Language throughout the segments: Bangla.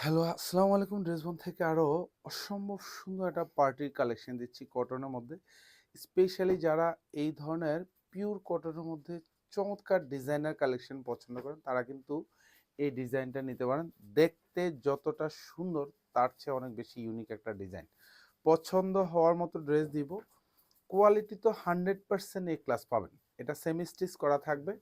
হ্যালো, আসসালামু আলাইকুম। ড্রেসবন থেকে আরও অসম্ভব সুন্দর একটা পার্টির কালেকশন দিচ্ছি কটনের মধ্যে। স্পেশালি যারা এই ধরনের পিওর কটনের মধ্যে চমৎকার ডিজাইনার কালেকশন পছন্দ করেন তারা কিন্তু এই ডিজাইনটা নিতে পারেন। দেখতে যতটা সুন্দর তার চেয়ে অনেক বেশি ইউনিক একটা ডিজাইন। পছন্দ হওয়ার মতো ড্রেস দিব। কোয়ালিটি তো 100% এ ক্লাস পাবেন। এটা সেমি স্টিচ করা থাকবে।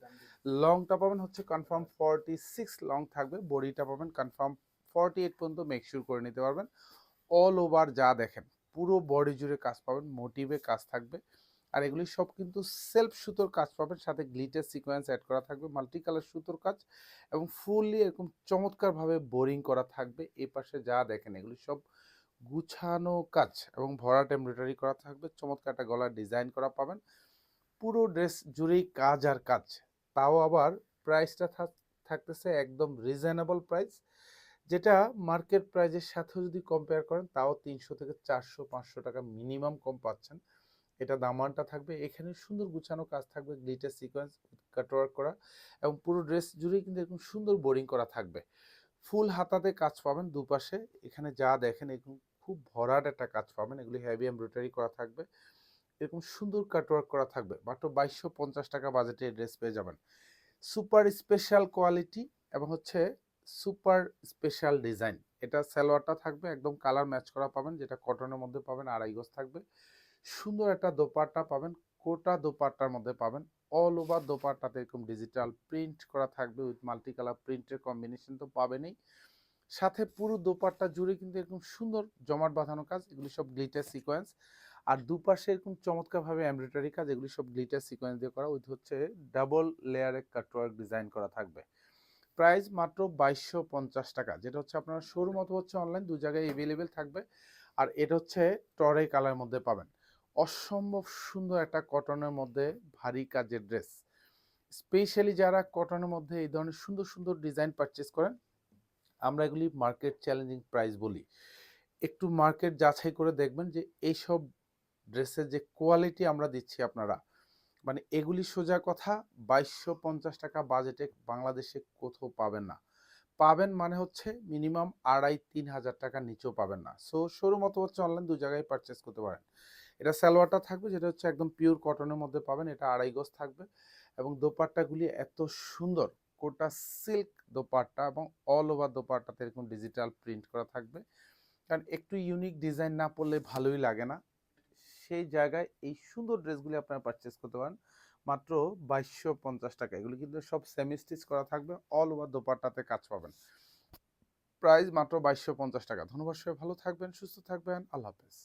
লংটা পাবেন হচ্ছে কনফার্ম 46 লং থাকবে। বডিটা পাবেন কনফার্ম 48 পর্যন্ত মেক শিওর করে নিতে পারবেন। অল ওভার যা দেখেন পুরো বডি জুড়ে কাজ পাবেন, মোটিভে কাজ থাকবে। আর এগুলি সব কিন্তু সেলফ সুতোর কাজ পাবেন, সাথে গ্লিটার সিকোয়েন্স অ্যাড করা থাকবে, মাল্টি কালার সুতোর কাজ এবং ফুললি এরকম চমৎকারভাবে বোরিং করা থাকবে। এই পাশে যা দেখেন এগুলি সব গুছানো কাজ এবং ভরাট এমব্রয়ডারি করা থাকবে। চমৎকার একটা গলার ডিজাইন করা পাবেন। পুরো ড্রেস জুড়েই কাজ আর কাজ, তাও আবার প্রাইসটা থাকতেছে একদম রিজনেবল প্রাইস, যেটা মার্কেট প্রাইসের সাথেও যদি কম্পেয়ার করেন তাও 300 থেকে 400 500 টাকা মিনিমাম কম পাচ্ছেন। এটা দামানটা থাকবে, এখানে সুন্দর গুছানো কাজ থাকবে, গ্লিটার সিকোয়েন্স কাটওয়ার্ক করা এবং পুরো ড্রেস জুড়েই কিন্তু এরকম সুন্দর বোরিং করা থাকবে। ফুল হাতাতে কাজ পাবেন দুপাশে। এখানে যা দেখেন এরকম খুব ভরাট একটা কাজ পাবেন, এগুলি হেভি এমব্রয়ডারি করা থাকবে, এরকম সুন্দর কাটওয়ার্ক করা থাকবে। মাত্র 2250 টাকা বাজেটে ড্রেস পেয়ে যাবেন। সুপার স্পেশাল কোয়ালিটি এবং হচ্ছে সুপার স্পেশাল ডিজাইন। এটা সালোয়ারটা থাকবে একদম কালার ম্যাচ করা পাবেন, যেটা কটনের মধ্যে পাবেন, আড়াই গজ থাকবে। সুন্দর একটা দোপাট্টা পাবেন, কোটা দোপাট্টার মধ্যে পাবেন। অল ওভার দোপাট্টাতে এরকম ডিজিটাল প্রিন্ট করা থাকবে উইথ মাল্টি কালার প্রিন্টের কম্বিনেশন তো পাবেনই। সাথে পুরো দোপাট্টা জুড়ে কিন্তু এরকম সুন্দর জমাট বাঁধানো কাজ, এগুলি সব গ্লিটার সিকোয়েন্স। আর দুপাশে এরকম চমৎকারভাবে এমব্রয়ডারি কাজ, এগুলি সব গ্লিটার সিকোয়েন্স দিয়ে করা উইথ হচ্ছে ডাবল লেয়ারে কাটওয়ার্ক ডিজাইন করা থাকবে। প্রাইস মাত্র 2250 টাকা, যেটা হচ্ছে আপনার শোরুম অথবা হচ্ছে অনলাইন দু জায়গায় এভেলেবেল থাকবে। আর এটা হচ্ছে টরে কালার মধ্যে পাবেন। অসম্ভব সুন্দর একটা কটনের মধ্যে ভারী কাজের ড্রেস। স্পেশালি যারা কটনের মধ্যে এই ধরনের সুন্দর সুন্দর ডিজাইন পারচেস করেন, আমরা এগুলি মার্কেট চ্যালেঞ্জিং প্রাইস বলি। একটু মার্কেট যাচাই করে দেখবেন যে এইসব ড্রেসের যে কোয়ালিটি আমরা দিচ্ছি আপনারা, মানে এগুলি সোজা কথা 2250 টাকা বাজেটে বাংলাদেশে কোথাও পাবেন না। পাবেন মানে হচ্ছে মিনিমাম 2500-3000 টাকার নিচেও পাবেন না। সো শোরুম অথবা হচ্ছে অনলাইন দু জায়গায় পারচেস করতে পারেন। এটা সালোয়ারটা থাকবে, যেটা হচ্ছে একদম পিওর কটনের মধ্যে পাবেন, এটা আড়াই গজ থাকবে এবং দোপাট্টাগুলি এত সুন্দর, কোটা সিল্ক দোপাট্টা এবং অল ওভার দোপাট্টাতে এরকম ডিজিটাল প্রিন্ট করা থাকবে। কারণ একটু ইউনিক ডিজাইন না পড়লে ভালোই লাগে না। সেই জায়গায় এই সুন্দর ড্রেসগুলি আপনারা পারচেস করতে পারেন মাত্র 2250 টাকা। এগুলি কিন্তু সব সেমি স্টিচ করা থাকবে, অল ওভার দোপাট্টাতে কাজ পাবেন। প্রাইস মাত্র 2250 টাকা। ধন্যবাদ, সবাই ভালো থাকবেন, সুস্থ থাকবেন, আল্লাহ হাফেজ।